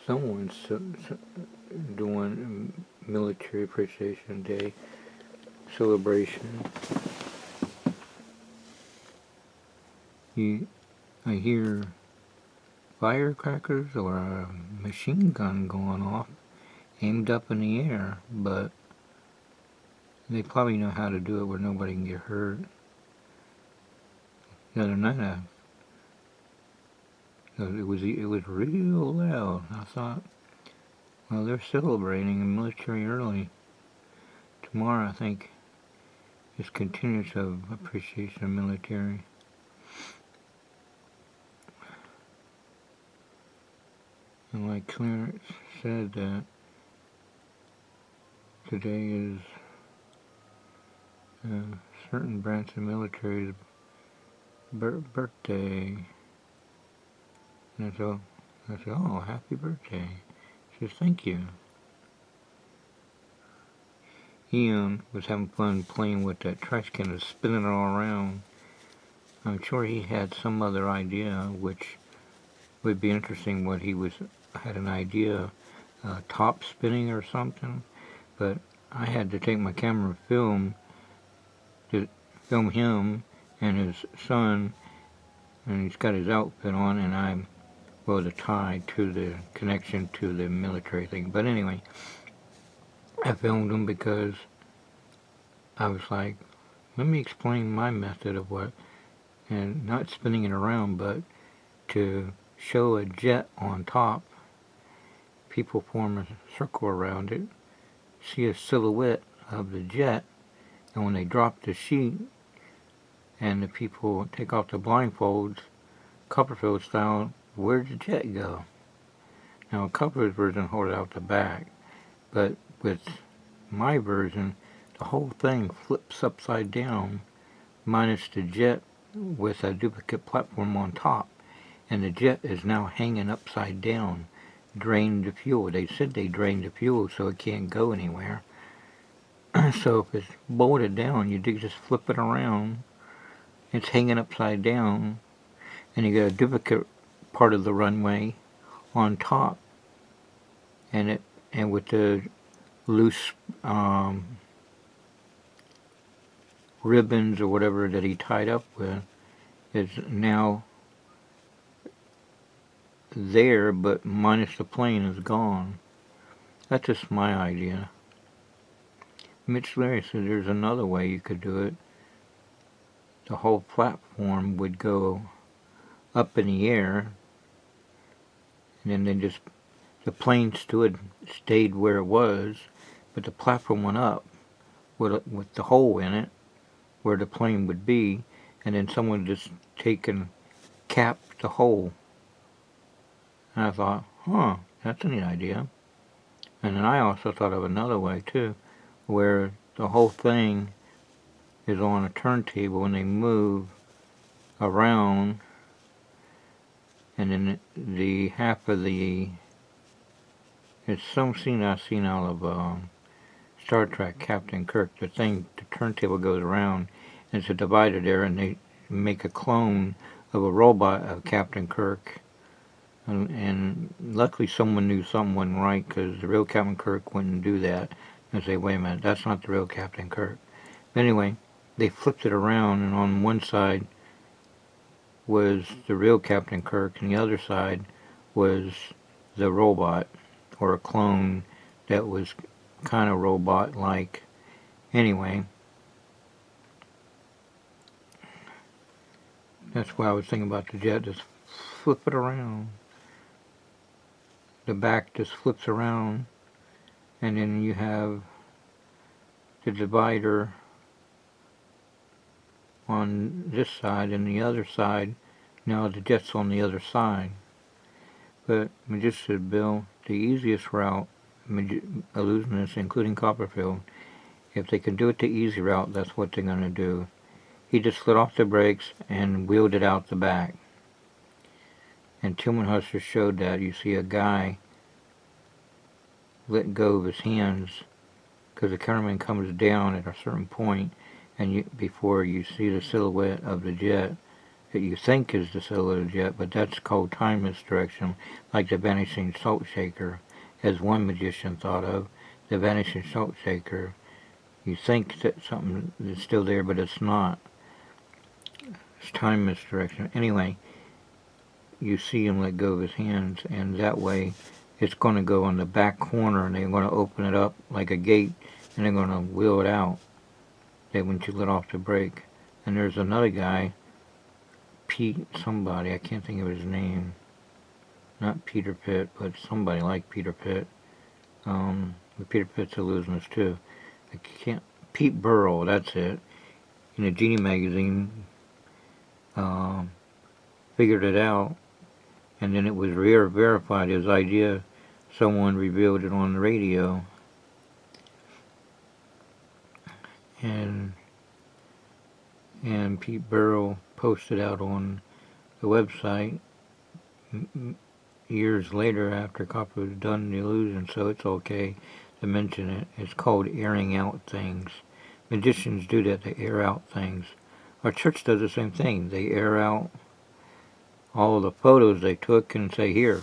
someone's doing Military Appreciation Day celebration. I hear firecrackers or a machine gun going off, aimed up in the air, but they probably know how to do it where nobody can get hurt. The other night, it was real loud. I thought, well, they're celebrating the military early. Tomorrow, I think, is continuous of appreciation of military. And like Clarence said, that today is a certain branch of military's birthday. And so I said, oh, happy birthday. She says, thank you. Ian was having fun playing with that trash can and spinning it all around. I'm sure he had some other idea, which would be interesting. What he had an idea, top spinning or something. But I had to take my camera and film him and his son, and he's got his outfit on, and the tie to the connection to the military thing. But anyway, I filmed him because I was like, let me explain my method of what, and not spinning it around, but to show a jet on top. People form a circle around it, see a silhouette of the jet, and when they drop the sheet and the people take off the blindfolds, Copperfield style, where'd the jet go? Now, Copperfield's version hold it out the back, but with my version, the whole thing flips upside down, minus the jet with a duplicate platform on top, and the jet is now hanging upside down, drained the fuel. They said they drained the fuel so it can't go anywhere. So if it's bolted down, you just flip it around, it's hanging upside down, and you got a duplicate part of the runway on top, and with the loose ribbons or whatever that he tied up with is now there, but minus the plane is gone. That's just my idea. Mitch Larry said there's another way you could do it. The whole platform would go up in the air, and then the plane stayed where it was, but the platform went up with the hole in it where the plane would be, and then someone just take and cap the hole. And I thought, that's a neat idea. And then I also thought of another way too, where the whole thing is on a turntable and they move around, and then the half of it's some scene I've seen out of Star Trek, Captain Kirk. The turntable goes around, and it's a divider there, and they make a clone of a robot of Captain Kirk. And luckily someone knew someone right, because the real Captain Kirk wouldn't do that and say, wait a minute, that's not the real Captain Kirk. But anyway, they flipped it around, and on one side was the real Captain Kirk, and the other side was the robot, or a clone that was kind of robot-like. Anyway, that's why I was thinking about the jet. Just flip it around. The back just flips around, and then you have the divider on this side, and the other side, now the jet's on the other side. But I just said, Bill, the easiest route, illusionists, including Copperfield, if they can do it the easy route, that's what they're going to do. He just slid off the brakes and wheeled it out the back. And Tillman Hustler showed that. You see a guy let go of his hands because the cameraman comes down at a certain point, and before you see the silhouette of the jet, that you think is the solar jet, but that's called time misdirection, like the vanishing salt shaker, as one magician thought of. The vanishing salt shaker, you think that something is still there, but it's not. It's time misdirection. Anyway, you see him let go of his hands, and that way it's going to go on the back corner, and they're going to open it up like a gate, and they're going to wheel it out. When you let off the brake. And there's another guy, Pete somebody, I can't think of his name. Not Peter Pitt, but somebody like Peter Pitt. But Peter Pitt's illusionist too. Pete Burrell, that's it. In a Genie magazine, figured it out, and then it was verified his idea. Someone revealed it on the radio. And Pete Burrell posted out on the website years later after Copper was done the illusion, so it's okay to mention it. It's called airing out things. Magicians do that, they air out things. Our church does the same thing. They air out all the photos they took and say, here,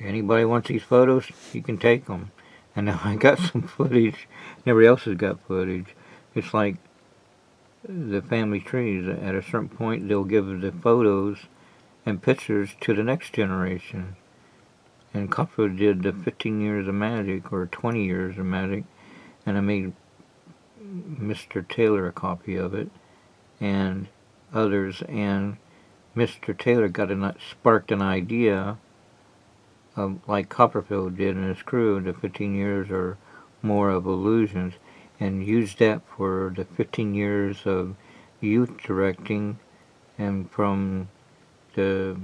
anybody wants these photos, you can take them. And now I got some footage, everybody else has got footage. It's like the family trees. At a certain point, they'll give the photos and pictures to the next generation. And Copperfield did the 15 years of magic, or 20 years of magic, and I made Mr. Taylor a copy of it, and others, and Mr. Taylor sparked an idea of, like Copperfield did and his crew, the 15 years or more of illusions, and used that for the 15 years of youth directing, and from the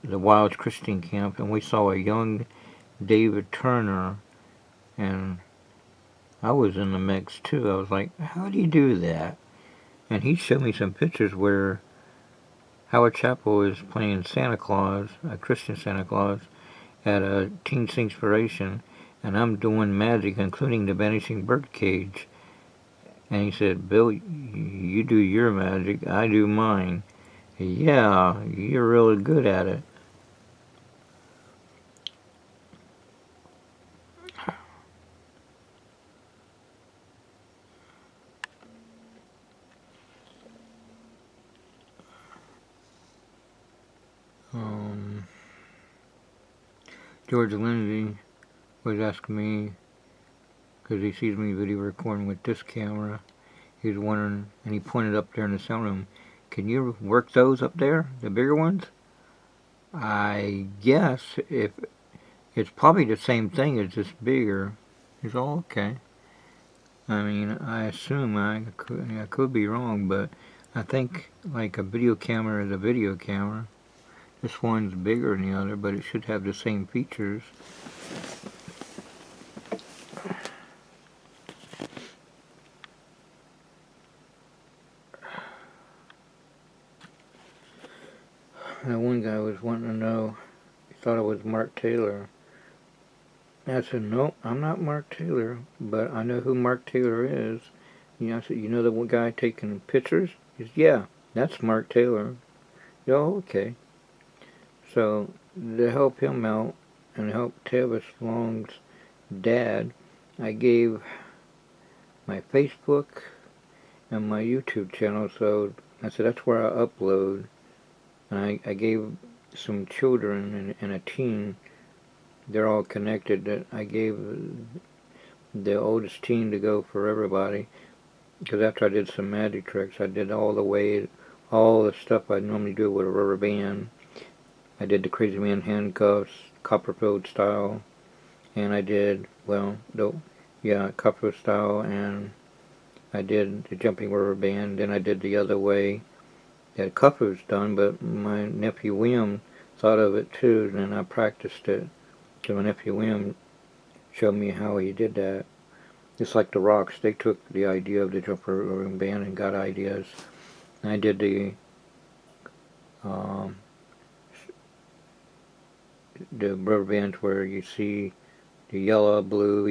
Wild Christian Camp, and we saw a young David Turner, and I was in the mix too. I was like, how do you do that? And he showed me some pictures where Howard Chapel is playing Santa Claus, a Christian Santa Claus, at a Teen Inspiration, and I'm doing magic, including the vanishing birdcage. And he said, Bill, you do your magic, I do mine. Yeah, you're really good at it. George Lindsay was asking me, because he sees me video recording with this camera, he was wondering, and he pointed up there in the sound room, can you work those up there, the bigger ones? I guess if it's probably the same thing, it's just bigger. It's all okay. I mean, I assume I could be wrong, but I think like a video camera is a video camera. This one's bigger than the other, but it should have the same features. That one guy was wanting to know, he thought I was Mark Taylor. And I said, no, I'm not Mark Taylor, but I know who Mark Taylor is. I said, you know the one guy taking pictures? He said, yeah, that's Mark Taylor. Oh, okay. So, to help him out, and help Tavis Long's dad, I gave my Facebook and my YouTube channel, so I said that's where I upload. And I gave some children and a teen, they're all connected, that I gave the oldest teen to go for everybody, because after I did some magic tricks, I did all the stuff I normally do with a rubber band. I did the Crazy Man handcuffs, Copperfield style, and I did, Copperfield style, and I did the jumping rubber band, then I did the other way that Copperfield's done, but my nephew William thought of it too, and I practiced it. So my nephew William showed me how he did that. It's like the Rocks, they took the idea of the jumper rubber band and got ideas. And I did the rubber bands where you see the yellow, blue,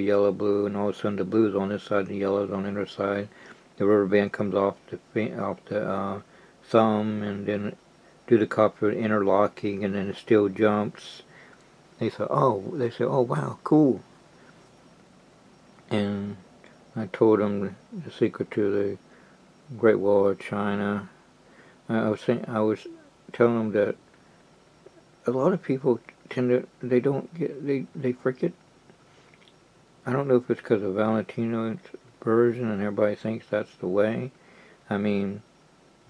and all of a sudden the blue's on this side and the yellow's on the other side. The rubber band comes off the thumb and then do the copper interlocking and then it still jumps. They said, oh wow, cool. And I told them the secret to the Great Wall of China. I was telling them that a lot of people they forget. I don't know if it's because of Valentino's version and everybody thinks that's the way. I mean,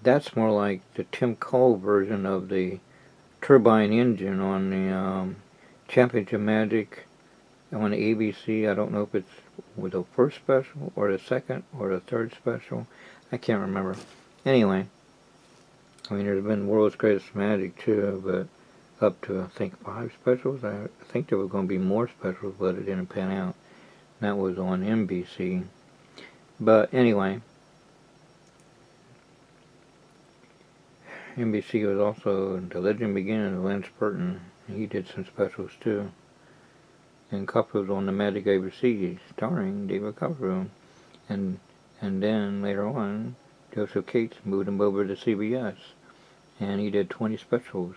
that's more like the Tim Cole version of the turbine engine on the Championship Magic on the ABC. I don't know if it's with the first special or the second or the third special. I can't remember. Anyway, I mean, there's been World's Greatest Magic too, but up to, I think, 5 specials. I think there were going to be more specials, but it didn't pan out. That was on NBC. But anyway, NBC was also The Legend Begins of Lance Burton. He did some specials too. And Copperfield on the Magic ABC, starring David Copperfield. And then later on, Joseph Cates moved him over to CBS. And he did 20 specials.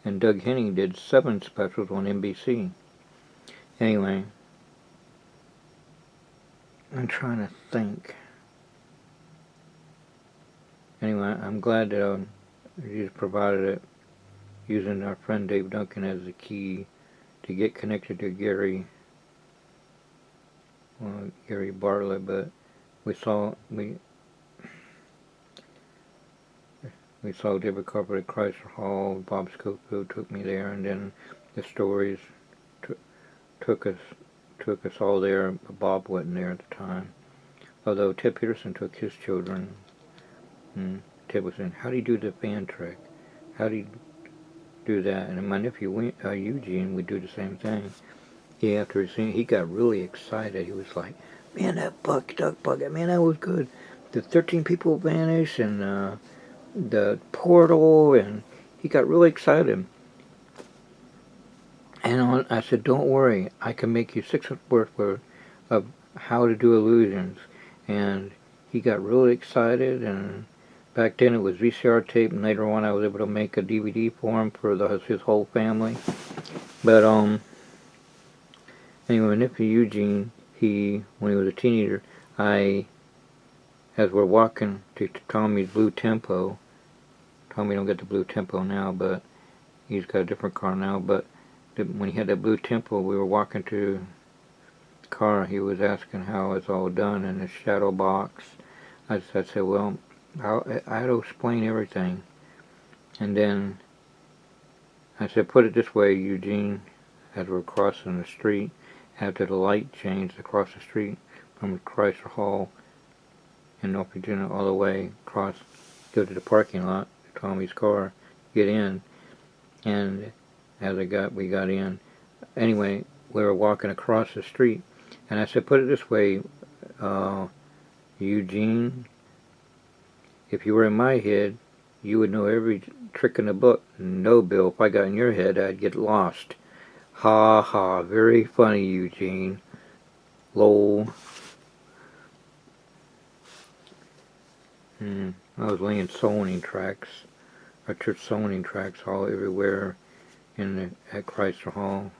And Doug Henning did 7 specials on NBC. Anyway, I'm trying to think. Anyway, I'm glad that you provided it using our friend Dave Duncan as the key to get connected to Gary Bartlett, but we saw David Carpenter at Chrysler Hall. Bob Schofield took me there, and then the stories took us all there. Bob wasn't there at the time, although Ted Peterson took his children. And Ted was saying, "How do you do the fan trick? How do you do that?" And my nephew Eugene would do the same thing. After he got really excited. He was like, "Man, that duck bucket, man, that was good. The 13 people vanished, and the portal," and he got really excited. And I said, "Don't worry, I can make you 6 words of how to do illusions." And he got really excited, and back then it was VCR tape, and later on I was able to make a DVD for him for his whole family. But anyway, my nephew Eugene, when he was a teenager, as we're walking to Tommy's Blue Tempo, Tommy don't get the Blue Tempo now, but he's got a different car now, but when he had that Blue Tempo, we were walking to the car, he was asking how it's all done in the shadow box. I said, well, I had to explain everything. And then I said, put it this way, Eugene, as we're crossing the street, after the light changed across the street from Chrysler Hall in North Virginia all the way across, go to the parking lot, Tommy's car, get in, and as we got in, anyway, we were walking across the street, and I said, put it this way, Eugene, if you were in my head, you would know every trick in the book. No, Bill, if I got in your head, I'd get lost. Ha ha, very funny, Eugene. Lol. I was laying sewing tracks, church sewing tracks all everywhere at Chrysler Hall.